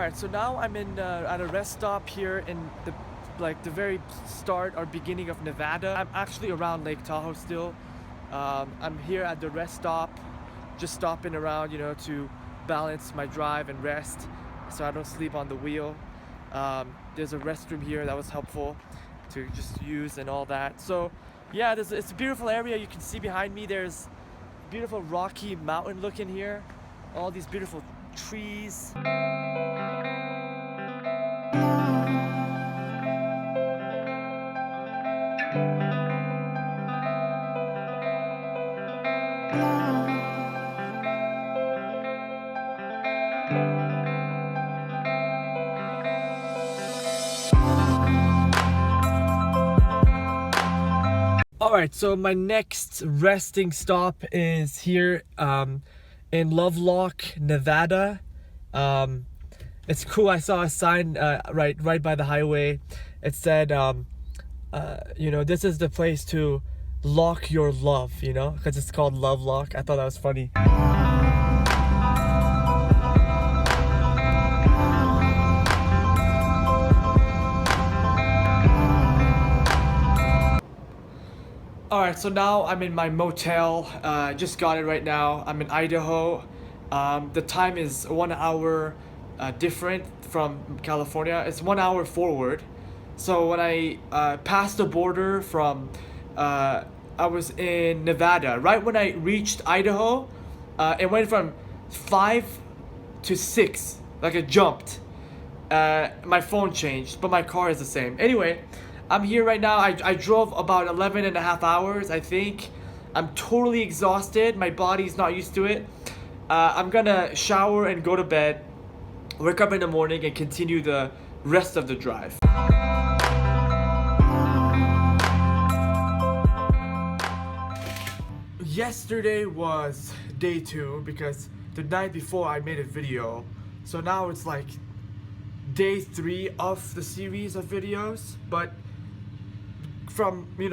Alright, so now I'm in at a rest stop here in the very start or beginning of Nevada. I'm actually around Lake Tahoe still. I'm here at the rest stop, just stopping around, to balance my drive and rest so I don't sleep on the wheel. There's a restroom here that was helpful to just use and all that. So yeah, it's a beautiful area. You can see behind me there's beautiful rocky mountain look in here. All these beautiful trees. Alright, so my next resting stop is here in Lovelock, Nevada. It's cool. I saw a sign right by the highway. It said, this is the place to lock your love, because it's called Lovelock. I thought that was funny. Alright, so now I'm in my motel. Just got it right now. I'm in Idaho. The time is 1 hour different from California. It's 1 hour forward. So when I passed the border from, I was in Nevada. Right when I reached Idaho, it went from 5 to 6. Like it jumped. My phone changed, but my car is the same. Anyway, I'm here right now. I drove about 11 and a half hours, I think. I'm totally exhausted. My body's not used to it. I'm gonna shower and go to bed, wake up in the morning and continue the rest of the drive. Yesterday was day 2 because the night before I made a video. So now it's like day 3 of the series of videos, but from like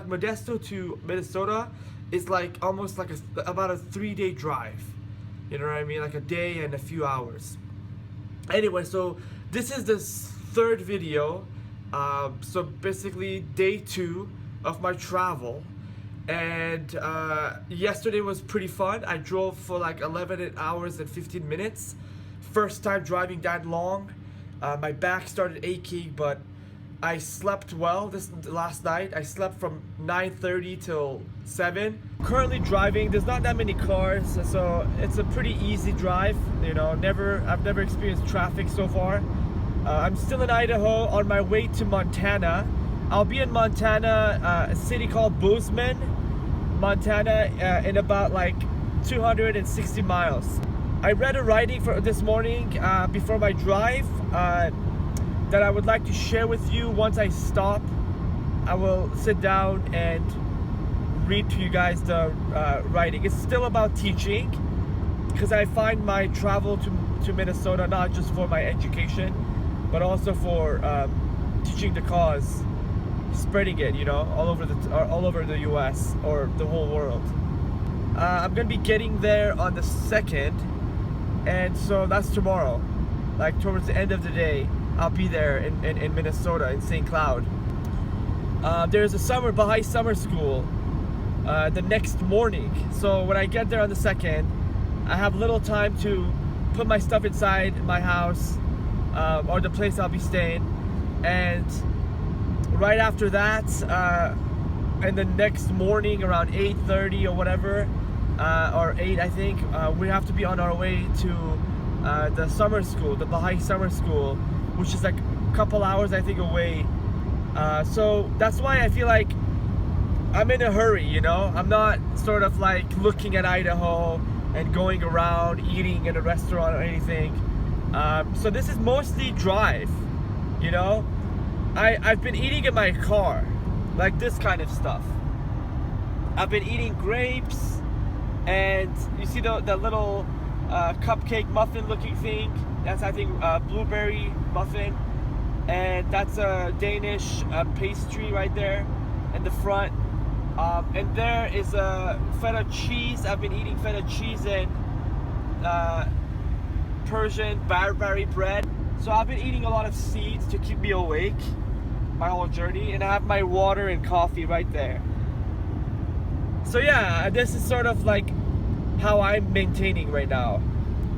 Modesto to Minnesota is like almost like about a 3-day drive. You know what I mean? Like a day and a few hours. Anyway, so this is the 3rd video. So basically day 2 of my travel. And yesterday was pretty fun. I drove for like 11 hours and 15 minutes. First time driving that long. My back started aching, but I slept well last night. I slept from 9:30 till 7. Currently driving. There's not that many cars, so it's a pretty easy drive. I've never experienced traffic so far. I'm still in Idaho on my way to Montana. I'll be in Montana, a city called Bozeman, Montana, in about like 260 miles. I read a writing for this morning before my drive that I would like to share with you. Once I stop, I will sit down and read to you guys the writing. It's still about teaching, because I find my travel to Minnesota not just for my education, but also for teaching the cause, spreading it, all over the U.S. or the whole world. I'm gonna be getting there on the 2nd, and so that's tomorrow. Like towards the end of the day, I'll be there in Minnesota, in St. Cloud. There's a Baha'i summer school the next morning. So when I get there on the 2nd, I have little time to put my stuff inside my house or the place I'll be staying. And right after that, and the next morning around 8:30 or whatever, or 8 I think, we have to be on our way to the summer school, the Baha'i summer school, which is like a couple hours I think away. So that's why I feel like I'm in a hurry, I'm not sort of like looking at Idaho and going around eating in a restaurant or anything. So this is mostly drive, I've been eating in my car, like this kind of stuff. I've been eating grapes, and you see the little cupcake muffin looking thing, that's I think blueberry muffin, and that's a Danish pastry right there in the front, and there is a feta cheese. I've been eating feta cheese and Persian barberry bread. So I've been eating a lot of seeds to keep me awake my whole journey, and I have my water and coffee right there. So yeah, this is sort of like how I'm maintaining right now.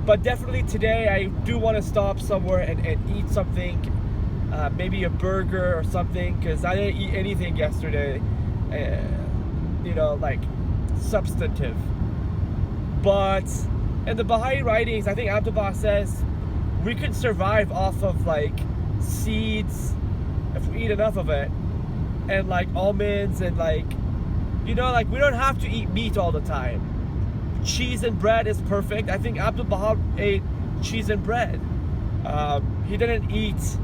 But definitely today I do want to stop somewhere and eat something, maybe a burger or something, because I didn't eat anything yesterday, you know, like substantive. But in the Baha'i writings, I think Abdu'l-Baha says we can survive off of like seeds if we eat enough of it, and like almonds, and like, you know, like we don't have to eat meat all the time. Cheese and bread is perfect. I think Abdu'l-Baha ate cheese and bread. He didn't eat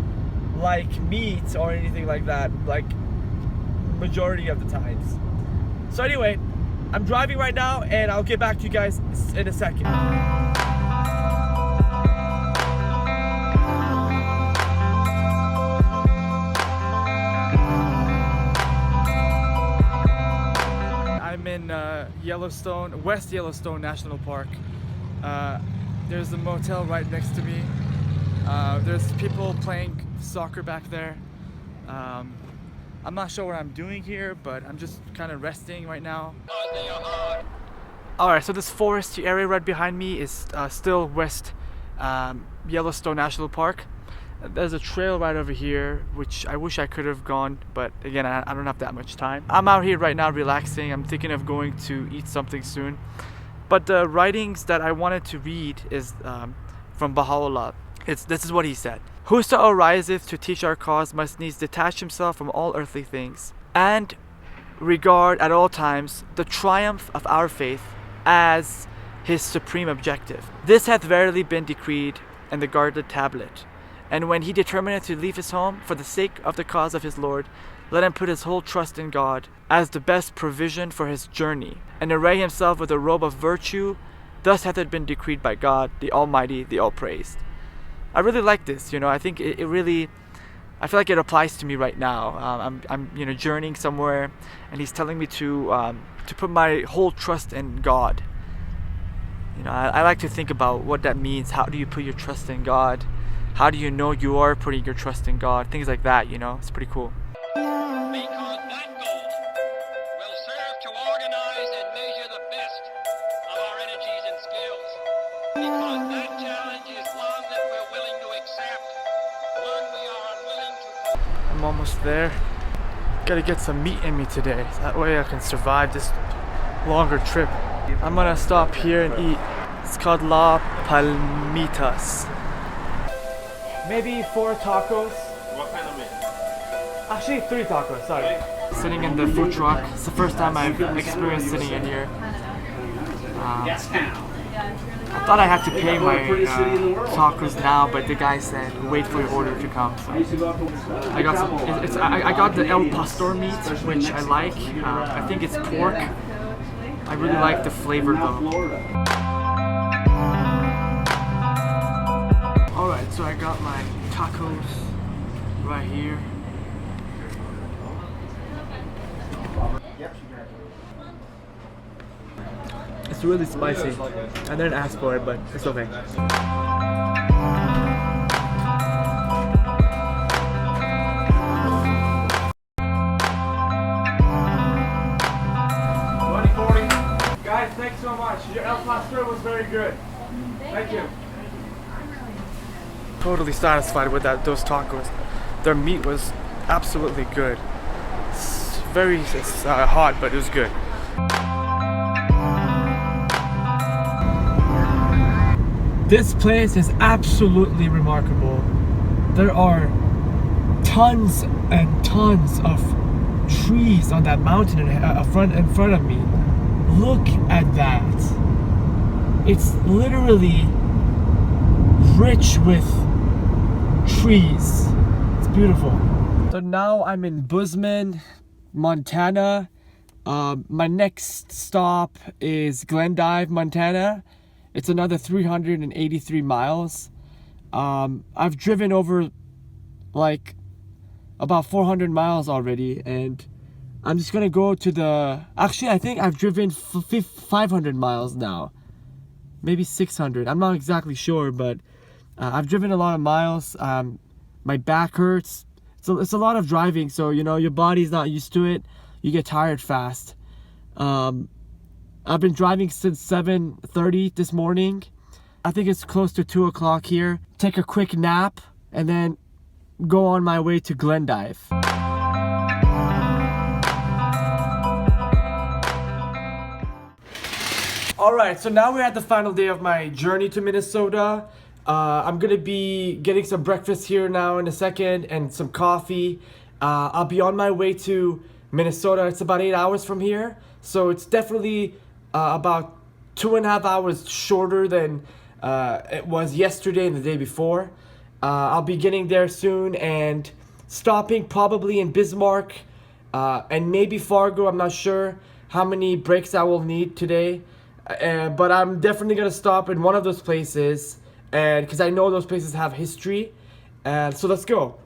like meat or anything like that, like majority of the times. So anyway, I'm driving right now and I'll get back to you guys in a second. I'm in Yellowstone, West Yellowstone National Park. There's a motel right next to me. There's people playing soccer back there. I'm not sure what I'm doing here, but I'm just kind of resting right now. Alright, so this foresty area right behind me is still West Yellowstone National Park. There's a trail right over here, which I wish I could have gone, but again, I don't have that much time. I'm out here right now relaxing. I'm thinking of going to eat something soon. But the writings that I wanted to read is from Baha'u'llah. This is what he said. Whoso ariseth to teach our cause must needs detach himself from all earthly things, and regard at all times the triumph of our faith as his supreme objective. This hath verily been decreed in the guarded tablet. And when he determineth to leave his home for the sake of the cause of his Lord, let him put his whole trust in God as the best provision for his journey, and array himself with a robe of virtue. Thus hath it been decreed by God, the Almighty, the All-Praised. I really like this, you know. I think it really, I feel like it applies to me right now. I'm you know, journeying somewhere, and he's telling me to put my whole trust in God. You know, I like to think about what that means. How do you put your trust in God? How do you know you are putting your trust in God? Things like that, you know, it's pretty cool. Because that goal will serve to organize and measure the best of our energies and skills. Because that challenge is one that we're willing to accept, one we are unwilling to... I'm almost there. Gotta get some meat in me today. That way I can survive this longer trip. I'm gonna stop here and eat. It's called La Palmitas. Maybe 4 tacos. What kind of meat? Actually 3 tacos, sorry. Sitting in the food truck. It's the first time I've experienced sitting in here. I thought I had to pay my tacos now, but the guy said wait for your order to come. So I got some. I got the El Pastor meat, which I like. I think it's pork. I really like the flavor though. Alright, so I got my tacos right here. It's really spicy. I didn't ask for it, but it's okay. Guys, thanks so much. Your El Pastor was very good. Thank you. Totally satisfied with those tacos. Their meat was absolutely good. It's very hot, but it was good. This place is absolutely remarkable. There are tons and tons of trees on that mountain in front of me. Look at that. It's literally rich with trees. It's beautiful. So now I'm in Bozeman, Montana. My next stop is Glendive, Montana. It's another 383 miles. I've driven over like about 400 miles already, and I'm just gonna go to the... Actually, I think I've driven 500 miles now. Maybe 600. I'm not exactly sure, but I've driven a lot of miles. My back hurts. It's a lot of driving, so you know your body's not used to it. You get tired fast. I've been driving since 7:30 this morning. I think it's close to 2 o'clock here. Take a quick nap and then go on my way to Glendive. Alright, so now we're at the final day of my journey to Minnesota. I'm gonna be getting some breakfast here now in a second and some coffee. I'll be on my way to Minnesota. It's about 8 hours from here, so it's definitely about 2.5 hours shorter than it was yesterday and the day before. I'll be getting there soon and stopping probably in Bismarck and maybe Fargo. I'm not sure how many breaks I will need today, but I'm definitely gonna stop in one of those places, and because I know those places have history. And so let's go.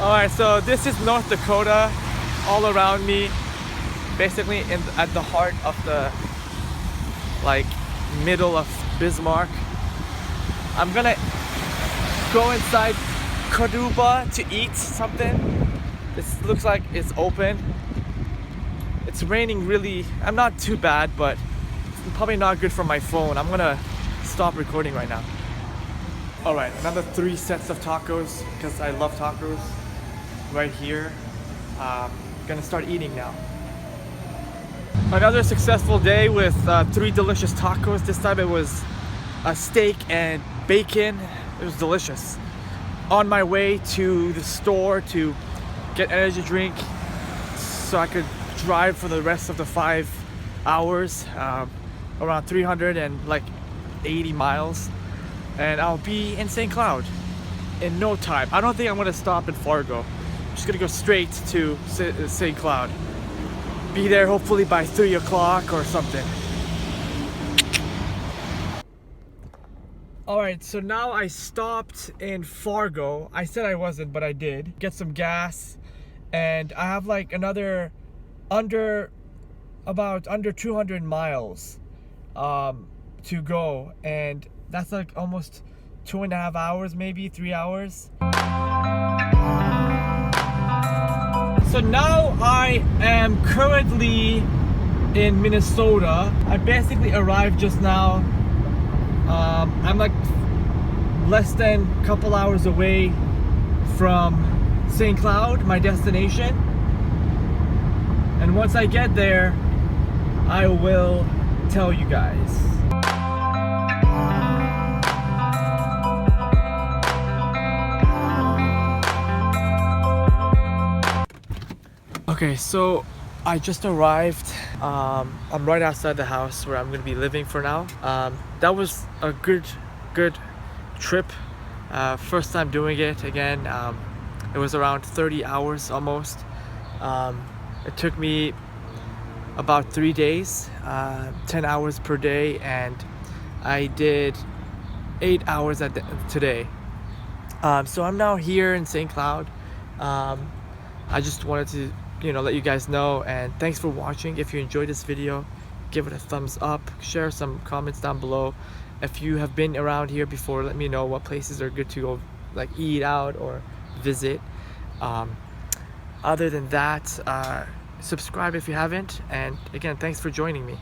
All right, so this is North Dakota all around me, basically at the heart of the middle of Bismarck. I'm gonna go inside Kaduba to eat something. This looks like it's open. It's raining really. I'm not too bad, but it's probably not good for my phone. I'm gonna stop recording right now. All right, another 3 sets of tacos because I love tacos right here. Gonna start eating now. Another successful day with 3 delicious tacos. This time it was a steak and bacon. It was delicious. On my way to the store to get energy drink so I could drive for the rest of the 5 hours, around 380 miles, and I'll be in St. Cloud in no time. I don't think I'm gonna stop in Fargo. I'm just gonna go straight to St. Cloud. Be there hopefully by 3 o'clock or something. Alright, so now I stopped in Fargo. I said I wasn't, but I did. Get some gas, and I have like another under 200 miles to go, and that's like almost 2.5 hours, maybe 3 hours. So now I am currently in Minnesota. I basically arrived just now. I'm like less than a couple hours away from St. Cloud, my destination. And once I get there, I will tell you guys. Okay, so I just arrived. I'm right outside the house where I'm gonna be living for now. That was a good trip. First time doing it again. It was around 30 hours almost. It took me about 3 days, 10 hours per day, and I did 8 hours today. So I'm now here in St. Cloud. I just wanted to let you guys know, and thanks for watching. If you enjoyed this video, give it a thumbs up, share some comments down below. If you have been around here before, let me know what places are good to go eat out or visit. Other than that, subscribe if you haven't, and again, thanks for joining me.